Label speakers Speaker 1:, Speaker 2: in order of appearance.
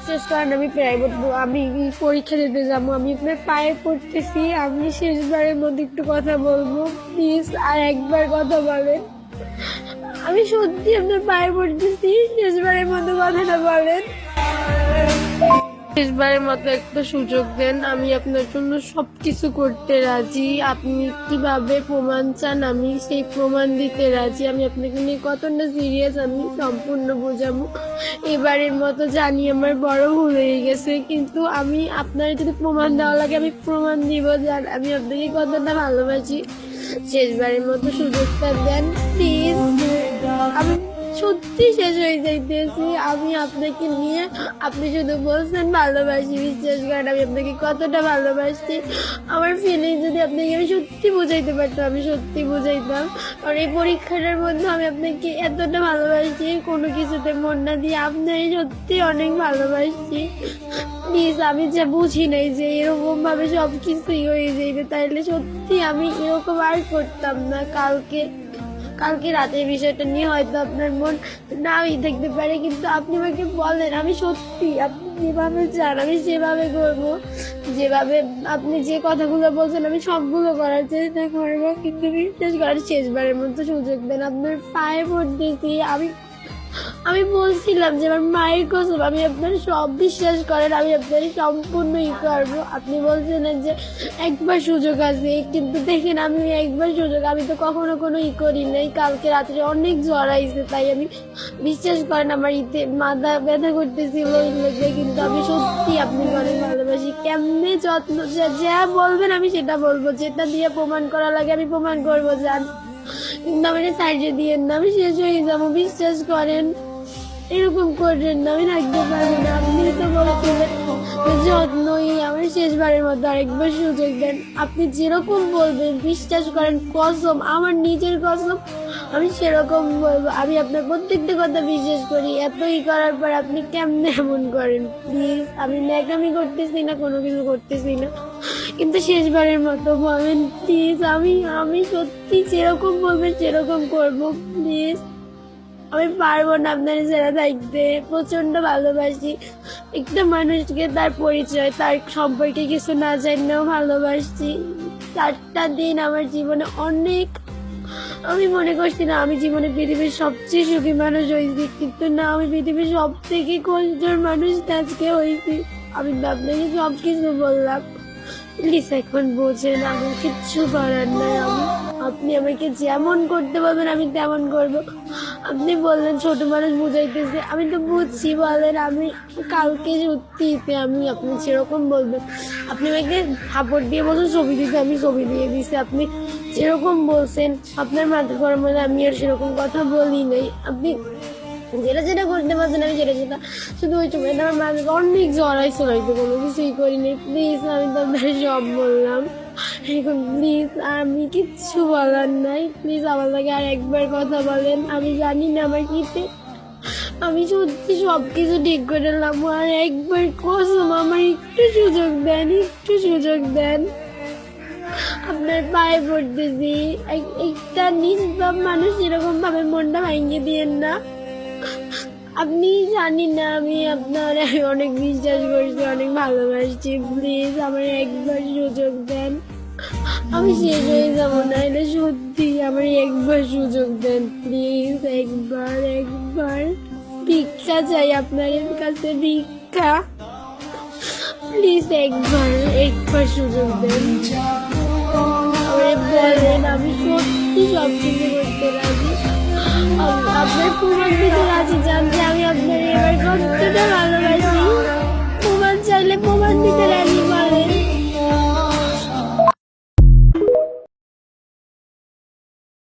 Speaker 1: বিশ্বাস করেন আমি প্রাইভেট আমি পরীক্ষা দিতে যাবো, আমি আপনার পায়ে পড়তেছি, আমি শেষবারের মধ্যে একটু কথা বলবো প্লিজ, আর একবার কথা বলেন। আমি সত্যি আপনার পায়ে পড়তেছি, শেষবারের মতো কথাটা বলেন, শেষবারের মতো একটা সুযোগ দেন। আমি আপনার জন্য সবকিছু করতে রাজি। আপনি কিভাবে প্রমাণ চান আমি সেই প্রমাণ দিতে রাজি। আমি আপনাকে নিয়ে কতটা সিরিয়াস আমি সম্পূর্ণ বোঝাবো। এবারের মতো জানি আমার বড় ভুল হয়ে গেছে, কিন্তু আমি আপনার যদি প্রমাণ দেওয়া লাগে আমি প্রমাণ দিব জান আমি আপনাকে কতটা ভালোবাসি। শেষবারের মতো সুযোগটা দেন প্লিজ। আমি সত্যি শেষ হয়ে যাইতেছি আমি আপনাকে নিয়ে। আপনি শুধু বলছেন ভালোবাসি, বিশ্বাস করেন আমি আপনাকে কতটা ভালোবাসি। আমার ফিলিং যদি আপনাকে আমি সত্যি বুঝাইতে পারতাম আমি সত্যি বুঝাইতাম। আর এই পরীক্ষাটার মধ্যে আমি আপনাকে এতটা ভালোবাসি, কোনো কিছুতে মন না দিয়ে আপনারই সত্যি অনেক ভালোবাসি। প্লিজ আমি যে বুঝি নাই যে এরকম ভাবে সব কিছুই হয়ে যাইবে, তাইলে সত্যি আমি এরকম আর করতাম না। কালকে রাতের বিষয়টা নিয়ে হয়তো আপনার মন নাও থাকতে পারে, কিন্তু আপনি আমাকে বলেন, আমি সত্যি আপনি যেভাবে চান আমি সেভাবে করবো। যেভাবে আপনি যে কথাগুলো বলছেন আমি সবগুলো করার চেষ্টা করবো, কিন্তু বিশ্বাস করার শেষবারের মতো সুযোগ দেন। আপনার পায়ে পড়তেছি। আমি বলছিলাম যে আমার মায়ের কসম আমি আপনার সব বিশ্বাস করেন আমি আপনার সম্পূর্ণই করবো। আপনি বলছিলেন যে একবার সুযোগ আছে, কিন্তু দেখেন আমি একবার সুযোগ আমি তো কখনো কোনো করি নাই। কালকে রাত্রে অনেক জ্বর আইছে, তাই আমি বিশ্বাস করেন আমার মাথা ব্যথা করতেছিল ওই লেগে, কিন্তু আমি সত্যি আপনি অনেক ভালোবাসি। কেমনে যত্ন যা বলবেন আমি সেটা বলবো, যেটা দিয়ে প্রমাণ করা লাগে আমি প্রমাণ করবো জান, কিন্তু আমার সাইডে দিয়ে না, আমি শেষ হয়ে যাবো। বিশ্বাস করেন, এরকম করবেন না, আমি থাকতে পারবো না। আপনি তো বলছিলেন যত্নই আমার শেষবারের মতো আরেকবার সুযোগ দেন। আপনি যেরকম বলবেন বিশ্বাস করেন, কসম আমার নিজের কসম আমি সেরকম বলবো। আমি আপনার প্রত্যেকটা কথা বিশ্বাস করি, এতই করার পর আপনি কেমনে এমন করেন? প্লিজ, আমি ন্যাকামি করতেছি না, কোনো কিছু করতেছি না, কিন্তু শেষবারের মতো বলেন প্লিজ। আমি সত্যি যেরকম বলবেন সেরকম করবো প্লিজ। আমি পারবো না আপনার ছাড়া থাকতে, প্রচন্ড ভালোবাসি একটা মানুষকে, তার পরিচয় তার সম্পর্কে কিছু না জানলেও ভালোবাসি। 4টা দিন আমার জীবনে অনেক, আমি মনে করছি না আমি জীবনে পৃথিবীর সবচেয়ে সুখী মানুষ হয়েছি, কিন্তু না, আমি পৃথিবীর সব থেকে কষ্টের মানুষ আজকে হয়েছি। আমি আপনাকে সব কিছু বললাম, প্লিজ এখন বোঝেন, আমার কিচ্ছু করার নাই। আপনি আমাকে যেমন করতে বলবেন আমি তেমন করবো। আপনি বললেন ছোট মানুষ বুঝাইতেছে, আমি তো বুঝছি, বলেন আমি কালকে সত্যিতে আমি আপনি যেরকম বলবেন, আপনি আমাকে থাপড় দিয়ে বলছেন ছবি দিতে, আমি ছবি দিয়ে দিছি। আপনি যেরকম বলছেন আপনার মাথা গরম হলে আমি আর সেরকম কথা বলি নাই। আপনি যেটা করতে পারছেন আমি সেটা শুধু ওই সময় আমার মাঝে অনেক জ্বর আইসো, হয়তো কোনো কিছুই করিনি। প্লিজ আমি তো আপনার সব বললাম, এখন প্লিজ আমি কিচ্ছু বলার নাই। প্লিজ আমার লাগে আর একবার কথা বলেন। আমি জানি না আমার কিতে, আমি সত্যি সবকিছু ঠিক করে নিলাম, আর একবার কসম আমার একটু সুযোগ দেন, একটু সুযোগ দেন। আপনার পায়ে পড়তেছি, একটা নিষ্পাপ মানুষ এরকম ভাবে মনটা ভাঙিয়ে দিয়েন না। আপনি জানি না আমি আপনার অনেক বিশ্বাস করছি, অনেক ভালোবাসছি। প্লিজ আমার একবার সুযোগ দেন, আমি শেষ হয়ে যাবো না, এটা সত্যি। আমার একবার সুযোগ দেন প্লিজ, একবার ভিক্ষা চাই আপনার কাছে, ভিক্ষা প্লিজ, একবার সুযোগ দেন। বলেন, আমি সত্যি সব কিছু করতে রাজি, আপনার প্রমাণ দিতে রাজি, জানতে আমি আপনার এবার কতটা ভালোবাসি। প্রমাণ চাইলে প্রমাণ দিতে